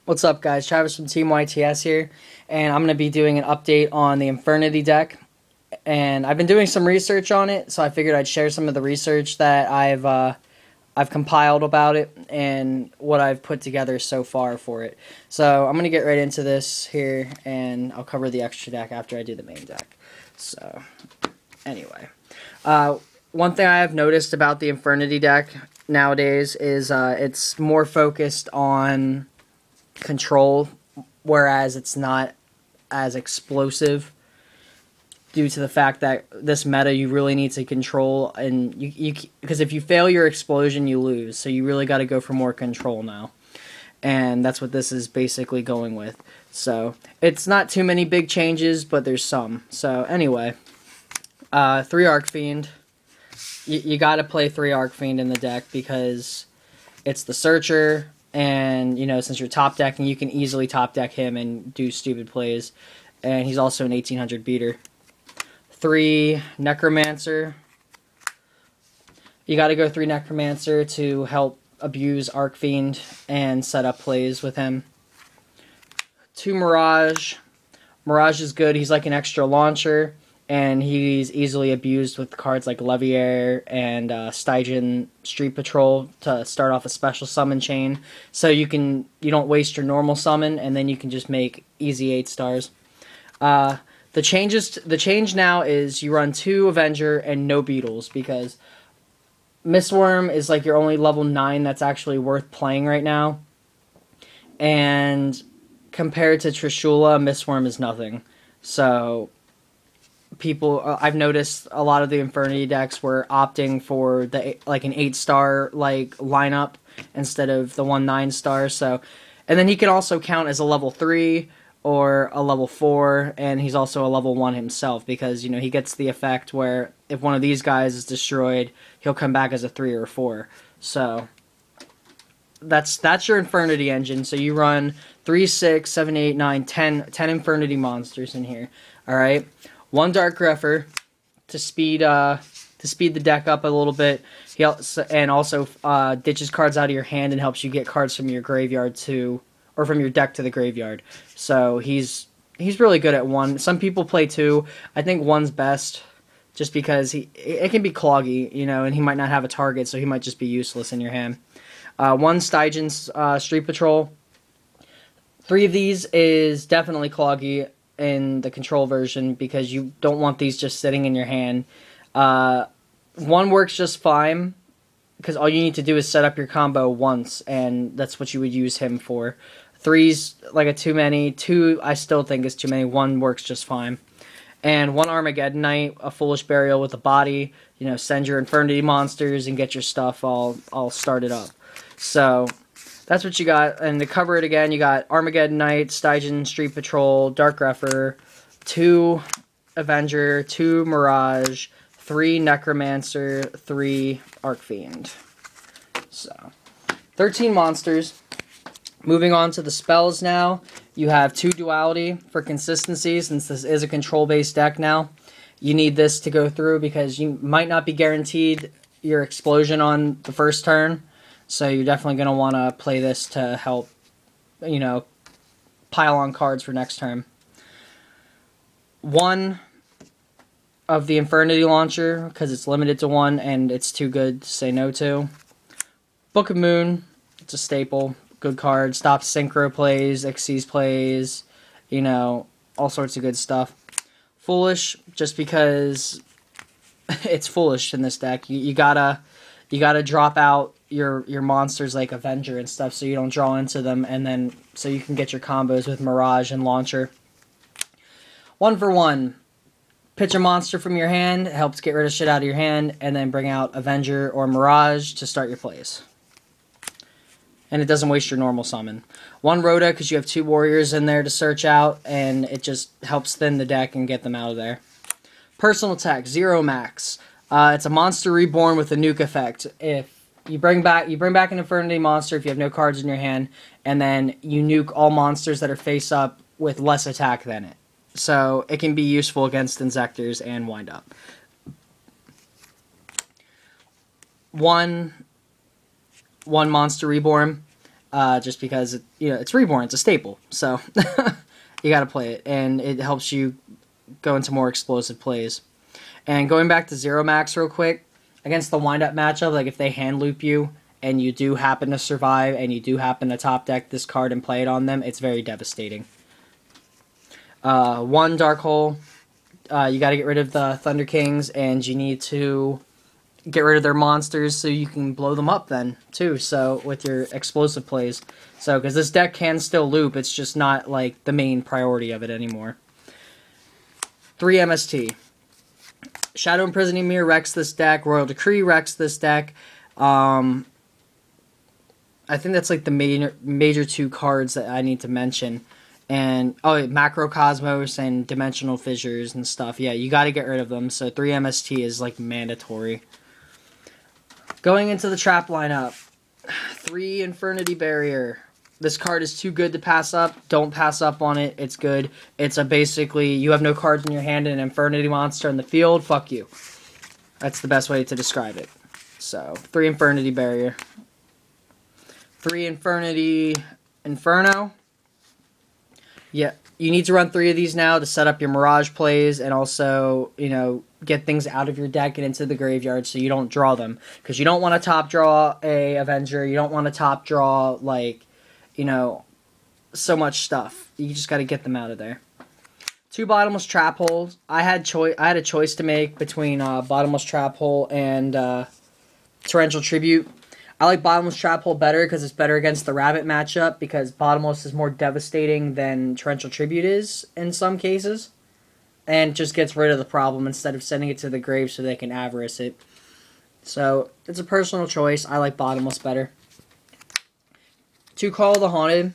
What's up, guys? Travis from Teamyts here, and I'm going to be doing an update on the Infernity deck. And I've been doing some research on it, so I figured I'd share some of the research that I've compiled about it and what I've put together so far for it. So I'm going to get right into this here, and I'll cover the extra deck after I do the main deck. So anyway, one thing I have noticed about the Infernity deck nowadays is it's more focused on control, whereas it's not as explosive due to the fact that this meta you really need to control, and because if you fail your explosion you lose, so you really got to go for more control now, and that's what this is basically going with. So it's not too many big changes, but there's some. So anyway, 3 Arcfiend. You got to play 3 Arcfiend in the deck because it's the Searcher. And, you know, since you're top decking, you can easily top deck him and do stupid plays. And he's also an 1800 beater. 3 Necromancer. You got to go 3 Necromancer to help abuse Arcfiend and set up plays with him. 2 Mirage. Mirage is good. He's like an extra launcher. And he's easily abused with cards like Leviair and Stygian Street Patrol to start off a special summon chain. So you don't waste your normal summon, and then you can just make easy 8 stars. The change now is you run 2 Avenger and no Beetles, because Mistworm is like your only level 9 that's actually worth playing right now. And compared to Trishula, Mistworm is nothing. So I've noticed a lot of the Infernity decks were opting for an 8-star like lineup instead of the 1 9-star. So, and then he can also count as a level 3 or a level 4, and he's also a level 1 himself, because you know he gets the effect where if one of these guys is destroyed, he'll come back as a 3 or 4. So that's your Infernity engine. So you run 3, 6, 7, 8, 9, 10 Infernity monsters in here. All right. 1 Dark Grepher to speed the deck up a little bit. He also ditches cards out of your hand and helps you get cards from your graveyard or from your deck to the graveyard. So he's really good at 1. Some people play 2. I think 1's best, just because it can be cloggy, you know, and he might not have a target, so he might just be useless in your hand. 1 Stygian Street Patrol. 3 of these is definitely cloggy in the control version, because you don't want these just sitting in your hand. 1 works just fine, because all you need to do is set up your combo once, and that's what you would use him for. 3's like a too many. 2 I still think is too many. 1 works just fine. And 1 Armageddon Knight, a Foolish Burial with a body. You know, send your Infernity monsters and get your stuff all started up. So that's what you got. And to cover it again, you got Armageddon Knight, Stygian Street Patrol, Dark Grepher, 2 Avenger, 2 Mirage, 3 Necromancer, 3 Arcfiend. So 13 monsters. Moving on to the spells now. You have 2 Duality for consistency, since this is a control-based deck now. You need this to go through, because you might not be guaranteed your explosion on the first turn. So you're definitely going to want to play this to help, you know, pile on cards for next turn. 1 of the Infernity Launcher, because it's limited to 1 and it's too good to say no to. Book of Moon, it's a staple. Good card. Stops synchro plays, Xyz plays, you know, all sorts of good stuff. Foolish, just because it's foolish in this deck. You gotta drop out your monsters like Avenger and stuff, so you don't draw into them, and then so you can get your combos with Mirage and Launcher. 1 for 1. Pitch a monster from your hand, it helps get rid of shit out of your hand, and then bring out Avenger or Mirage to start your plays. And it doesn't waste your normal summon. 1 Rhoda, because you have 2 warriors in there to search out, and it just helps thin the deck and get them out of there. Personal attack, 0 max. It's a monster reborn with a nuke effect. If you bring back an Infernity monster if you have no cards in your hand, and then you nuke all monsters that are face up with less attack than it. So it can be useful against Insectors and Wind Up. 1 Monster Reborn. just because it's Reborn, it's a staple, so you got to play it, and it helps you go into more explosive plays. And going back to Zero Max real quick, against the wind-up matchup, like if they hand loop you and you do happen to survive and you do happen to top deck this card and play it on them, it's very devastating. One Dark Hole, you got to get rid of the Thunder Kings, and you need to get rid of their monsters so you can blow them up then too, so with your explosive plays. So because this deck can still loop, it's just not like the main priority of it anymore. 3 MST. Shadow Imprisoning Mirror wrecks this deck. Royal Decree wrecks this deck. I think that's like the major 2 cards that I need to mention. And, Macrocosmos and Dimensional Fissures and stuff. Yeah, you got to get rid of them. So 3 MST is like mandatory. Going into the trap lineup. 3 Infernity Barrier. This card is too good to pass up. Don't pass up on it. It's good. It's basically, you have no cards in your hand and an Infernity monster in the field. Fuck you. That's the best way to describe it. So, 3 Infernity Barrier. 3 Infernity Inferno. Yeah, you need to run 3 of these now to set up your Mirage plays and also, get things out of your deck and into the graveyard so you don't draw them. Because you don't want to top draw a Avenger. You don't want to top draw, so much stuff. You just got to get them out of there. 2 Bottomless Trap Holes. I had a choice to make between Bottomless Trap Hole and Torrential Tribute. I like Bottomless Trap Hole better because it's better against the Rabbit matchup, because Bottomless is more devastating than Torrential Tribute is in some cases, and just gets rid of the problem instead of sending it to the grave so they can Avarice it. So it's a personal choice. I like Bottomless better. 2 Call of the Haunted,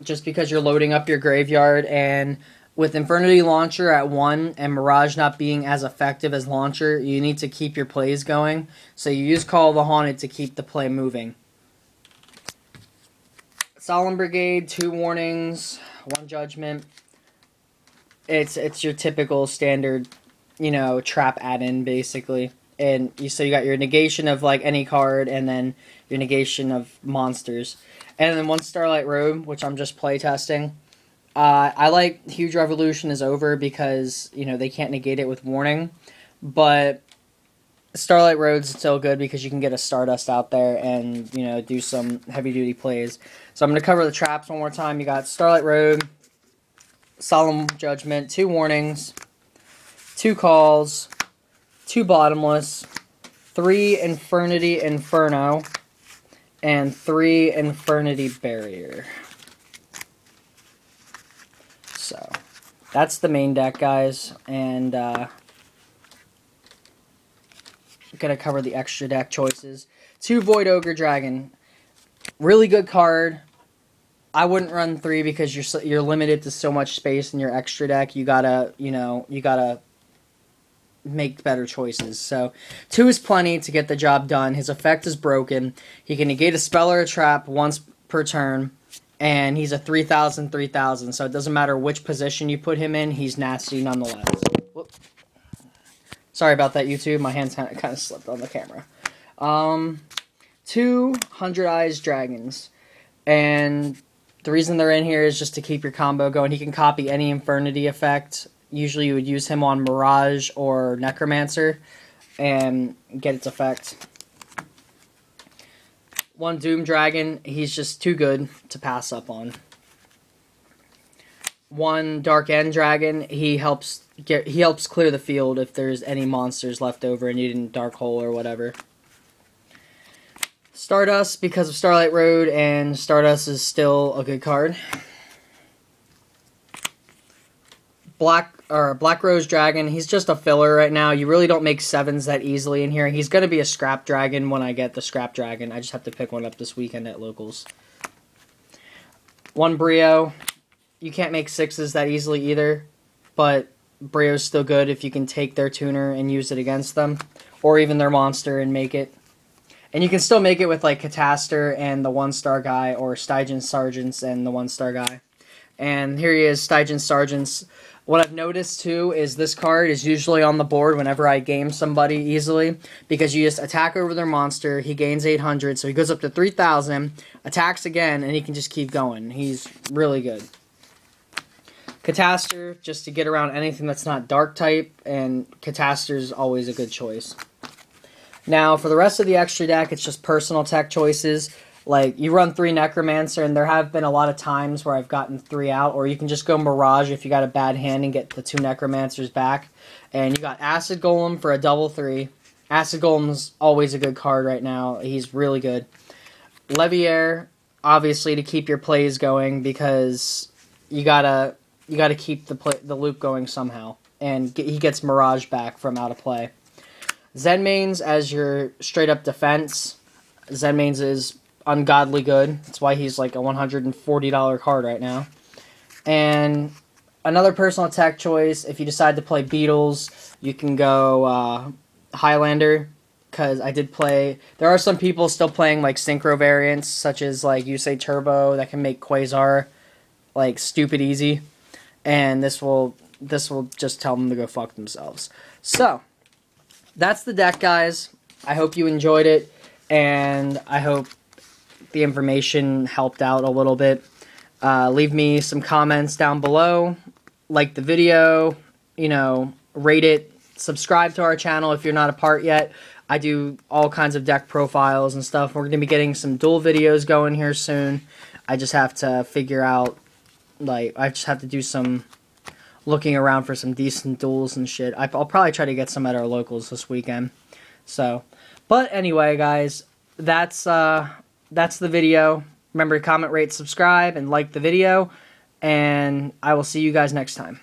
just because you're loading up your graveyard, and with Infernity Launcher at 1 and Mirage not being as effective as Launcher, you need to keep your plays going. So you use Call of the Haunted to keep the play moving. Solemn Brigade, 2 warnings, 1 judgment. It's your typical standard, trap add-in basically. And so you got your negation of like any card, and then your negation of monsters. And then 1 Starlight Robe, which I'm just playtesting. I like Huge Revolution is over because, they can't negate it with warning. But Starlight Road's still good because you can get a Stardust out there and, do some heavy-duty plays. So I'm going to cover the traps one more time. You got Starlight Road, Solemn Judgment, 2 warnings, 2 calls, 2 Bottomless, 3 Infernity Inferno, and 3 Infernity Barrier. So, that's the main deck, guys, and I'm going to cover the extra deck choices. 2 Void Ogre Dragon, really good card. I wouldn't run 3 because you're limited to so much space in your extra deck. You gotta, you gotta make better choices. So, 2 is plenty to get the job done. His effect is broken. He can negate a spell or a trap once per turn. And he's a 3,000, so it doesn't matter which position you put him in, he's nasty nonetheless. Whoop. Sorry about that, YouTube. My hands kind of slipped on the camera. 2 100 Eyes Dragons. And the reason they're in here is just to keep your combo going. He can copy any Infernity effect. Usually you would use him on Mirage or Necromancer and get its effect. 1 Doom Dragon, he's just too good to pass up on. 1 Dark End Dragon, he helps clear the field if there's any monsters left over and you didn't Dark Hole or whatever. Stardust, because of Starlight Road, and Stardust is still a good card. Black Rose Dragon, he's just a filler right now. You really don't make 7s that easily in here. He's going to be a Scrap Dragon when I get the Scrap Dragon. I just have to pick one up this weekend at locals. 1 Brio. You can't make 6s that easily either, but Brio's still good if you can take their tuner and use it against them, or even their monster and make it. And you can still make it with like Cataster and the 1-star guy, or Stygian Sergeants and the 1-star guy. And here he is, Stygian Sargents. What I've noticed too is this card is usually on the board whenever I game somebody easily, because you just attack over their monster, he gains 800, so he goes up to 3,000, attacks again, and he can just keep going. He's really good. Catastor, just to get around anything that's not dark type, and Catastor's always a good choice. Now, for the rest of the extra deck, it's just personal tech choices. Like, you run 3 Necromancer, and there have been a lot of times where I've gotten 3 out, or you can just go Mirage if you got a bad hand and get the 2 Necromancers back. And you got Acid Golem for a double 3. Acid Golem's always a good card right now. He's really good. Leviair, obviously, to keep your plays going, because you gotta keep the loop going somehow. And he gets Mirage back from out of play. Zenmaines as your straight-up defense. Zenmaines is ungodly good. That's why he's like a $140 card right now. And another personal attack choice, if you decide to play Beetles, you can go Highlander, because I did play... There are some people still playing like Synchro variants, such as like Yusei Turbo, that can make Quasar like stupid easy. And this will just tell them to go fuck themselves. So, that's the deck, guys. I hope you enjoyed it, and I hope the information helped out a little bit. Leave me some comments down below. Like the video, rate it. Subscribe to our channel if you're not a part yet. I do all kinds of deck profiles and stuff. We're going to be getting some duel videos going here soon. I just have to figure out, I just have to do some looking around for some decent duels and shit. I'll probably try to get some at our locals this weekend. So, but anyway, guys, that's the video. Remember to comment, rate, subscribe, and like the video. And I will see you guys next time.